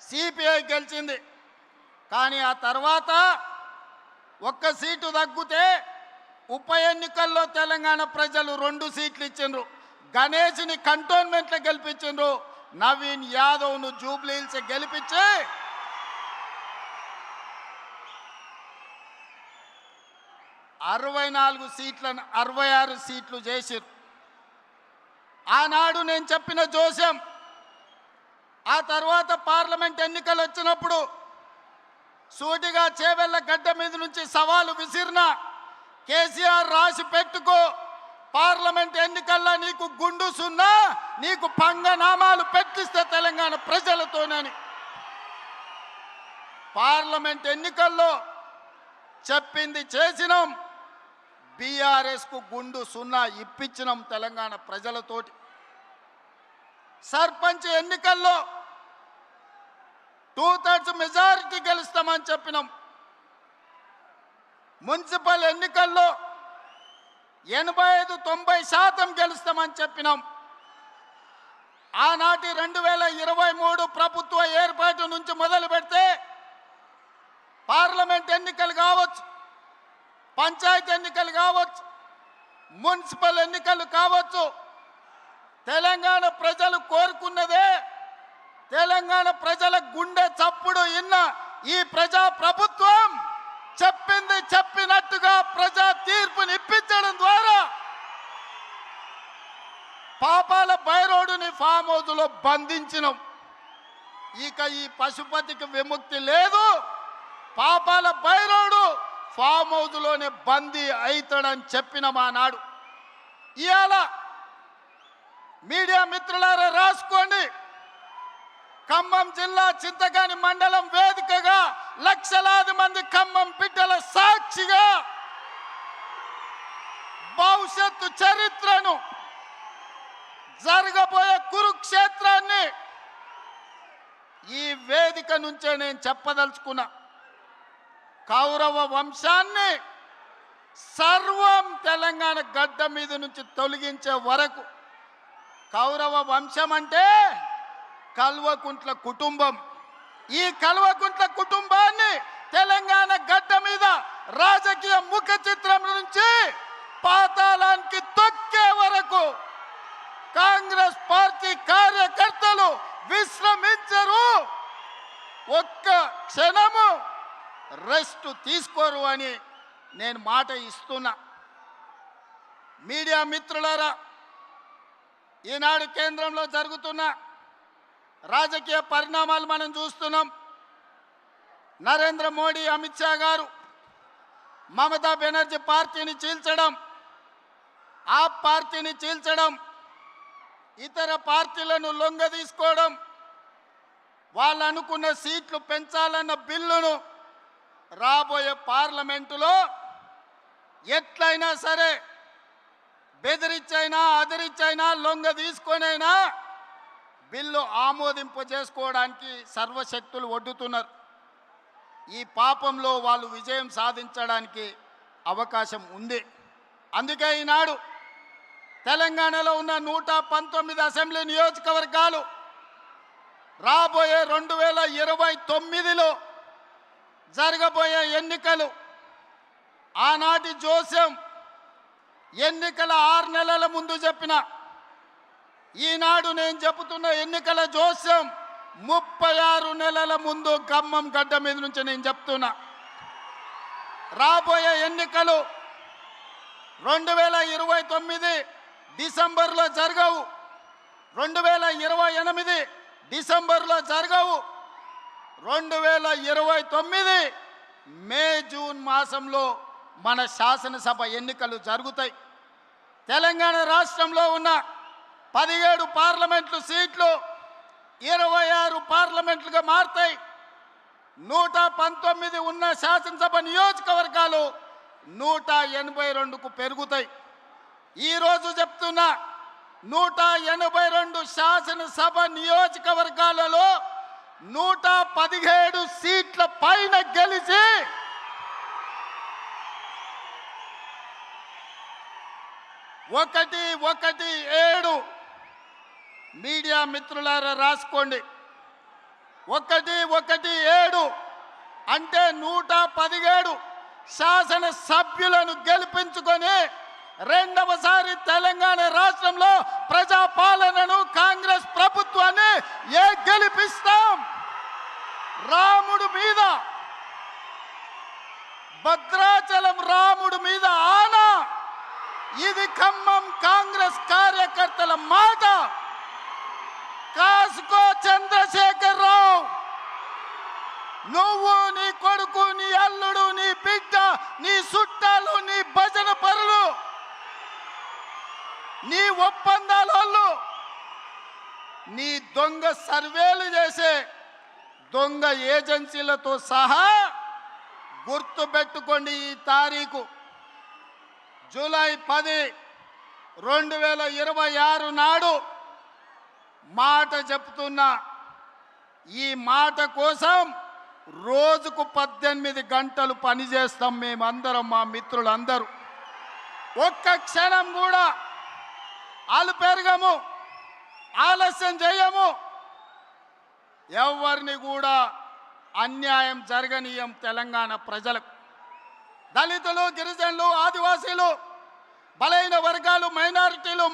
CPI గెలిచింది. కానీ ఆ తర్వాత ఒక్క సీటు తగ్గితే ఉప ఎన్నికల్లో తెలంగాణ ప్రజలు 2 సీట్లు ఇచ్చిండ్రు. గణేష్ని కంటోన్మెంట్లో గెలిపించిండ్రు. నవీన్ యాదవ్ను జూబ్లీ హిల్స్ గెలిపించి 64 సీట్లను 66 సీట్లు చేసిరు. ఆనాడు నేను చెప్పిన జోస్యం ఆ తర్వాత పార్లమెంట్ ఎన్నికలు వచ్చినప్పుడు సూటిగా చేవెళ్ళ గడ్డ మీద నుంచి సవాలు విసిరిన కేసీఆర్ రాసి పెట్టుకో, పార్లమెంట్ ఎన్నికల్లో నీకు గుండు సున్నా, నీకు పంగనామాలు పెట్టిస్తే తెలంగాణ ప్రజలతోనని. పార్లమెంట్ ఎన్నికల్లో చెప్పింది చేసినాం. బీఆర్ఎస్కు గుండు సున్నా ఇప్పించినాం తెలంగాణ ప్రజలతోటి. సర్పంచ్ ఎన్నికల్లో 2/3 మెజారిటీ గెలుస్తామని చెప్పినాం. మున్సిపల్ ఎన్నికల్లో 85-90% గెలుస్తామని చెప్పినాం. ఆనాటి 2023 ప్రభుత్వ ఏర్పాటు నుంచి మొదలు పెడితే పార్లమెంట్ ఎన్నికలు కావచ్చు, పంచాయతీ ఎన్నికలు కావచ్చు, మున్సిపల్ ఎన్నికలు కావచ్చు, తెలంగాణ ప్రజలు కోరుకున్నదే, తెలంగాణ ప్రజల గుండె చప్పుడు ఇన్న ఈ ప్రజా ప్రభుత్వం చెప్పింది చెప్పినట్టుగా ప్రజా తీర్పుని ఇప్పించడం ద్వారా పాపాల బైరోడుని ఫామ్ హౌస్లో బంధించినాం. ఇక ఈ పశుపతికి విముక్తి లేదు. పాపాల బైరోడు ఫామ్ హౌస్లోనే బందీ అవుతాడని చెప్పిన మానాడు. ఇవాళ మీడియా మిత్రులారా రాసుకోండి. ఖమ్మం జిల్లా చింతగాని మండలం వేదికగా లక్షలాది మంది ఖమ్మం బిడ్డల సాక్షిగా భవిష్యత్తు చరిత్రను, జరగబోయే కురుక్షేత్రాన్ని ఈ వేదిక నుంచే నేను చెప్పదలుచుకున్నా. కౌరవ వంశాన్ని సర్వం తెలంగాణ గడ్డ మీద నుంచి తొలగించే వరకు, కౌరవ వంశం అంటే కల్వకుంట్ల కుటుంబం. ఈ కల్వకుంట్ల కుటుంబాన్ని తెలంగాణ గడ్డ మీద రాజకీయ ముఖ చిత్రం నుంచి పాతాళానికి తొక్కే వరకు కాంగ్రెస్ పార్టీ కార్యకర్తలు విశ్రమించరు, ఒక్క క్షణము రెస్ట్ తీసుకోరు అని నేను మాట ఇస్తున్నా. మీడియా మిత్రులారా, ఈనాడు కేంద్రంలో జరుగుతున్న రాజకీయ పరిణామాలు మనం చూస్తున్నాం. నరేంద్ర మోడీ, అమిత్ షా గారు మమతా బెనర్జీ పార్టీని చీల్చడం, ఆ పార్టీని చీల్చడం, ఇతర పార్టీలను లొంగదీసుకోవడం, వాళ్ళు అనుకున్న సీట్లు పెంచాలన్న బిల్లును రాబోయే పార్లమెంటులో ఎట్లయినా సరే బెదిరించైనా అదిరించైనా లొంగ తీసుకొనైనా బిల్లు ఆమోదింప చేసుకోవడానికి సర్వశక్తులు ఒడ్డుతున్నారు. ఈ పాపంలో వాళ్ళు విజయం సాధించడానికి అవకాశం ఉంది. అందుకే ఈనాడు తెలంగాణలో ఉన్న 119 అసెంబ్లీ నియోజకవర్గాలు రాబోయే 2029లో జరగబోయే ఎన్నికలు, ఆనాటి జోస్యం ఎన్నికల 6 నెలల ముందు చెప్పిన, ఈనాడు నేను చెబుతున్న ఎన్నికల జోస్యం 36 నెలల ముందు ఖమ్మం గడ్డ మీద నుంచి నేను చెప్తున్నా. రాబోయే ఎన్నికలు 2029 డిసెంబర్లో జరగవు, 2028 డిసెంబర్లో జరగవు, 2029 మే జూన్ మాసంలో మన శాసనసభ ఎన్నికలు జరుగుతాయి. తెలంగాణ రాష్ట్రంలో ఉన్న 17 పార్లమెంట్లు సీట్లు 26 పార్లమెంట్లుగా మారుతాయి. 119 ఉన్న శాసనసభ నియోజకవర్గాలు 182కు పెరుగుతాయి. ఈరోజు చెప్తున్నా, 182 శాసనసభ నియోజకవర్గాలలో 117 సీట్ల పైన గెలిచి 117 మీడియా మిత్రులారా రాసుకోండి. 117 అంటే 117 శాసన సభ్యులను గెలిపించుకొని రెండవసారి తెలంగాణ రాష్ట్రంలో ప్రజాపాలనను కాంగ్రెస్ ప్రభుత్వాన్ని గెలిపిస్తాం. రాముడు మీద, భద్రాచలం రాముడు మీద ఆనా. ఇది ఖమ్మం కాంగ్రెస్ కార్యకర్తల మాట. కాసుకో చంద్రశేఖర్ రావు, నువ్వు, నీ కొడుకు, నీ అల్లుడు, నీ బిడ్డ, నీ చుట్టాలు, నీ భజన పరులు, నీ ఒప్పందాలు, నీ దొంగ సర్వేలు చేసే దొంగ ఏజెన్సీలతో సహా గుర్తుపెట్టుకోండి. ఈ తారీఖు జూలై 10, 2026 నాడు మాట చెప్తున్నా. ఈ మాట కోసం రోజుకు 18 గంటలు పనిచేస్తాం మేమందరం, మా మిత్రులందరూ. ఒక్క క్షణం కూడా పెరగము, ఆలస్యం చేయము. ఎవరిని కూడా అన్యాయం జరగనీయం. తెలంగాణ ప్రజలకు, దళితులు, గిరిజనులు, ఆదివాసీలు, బలైన వర్గాలు, మైనారిటీలు,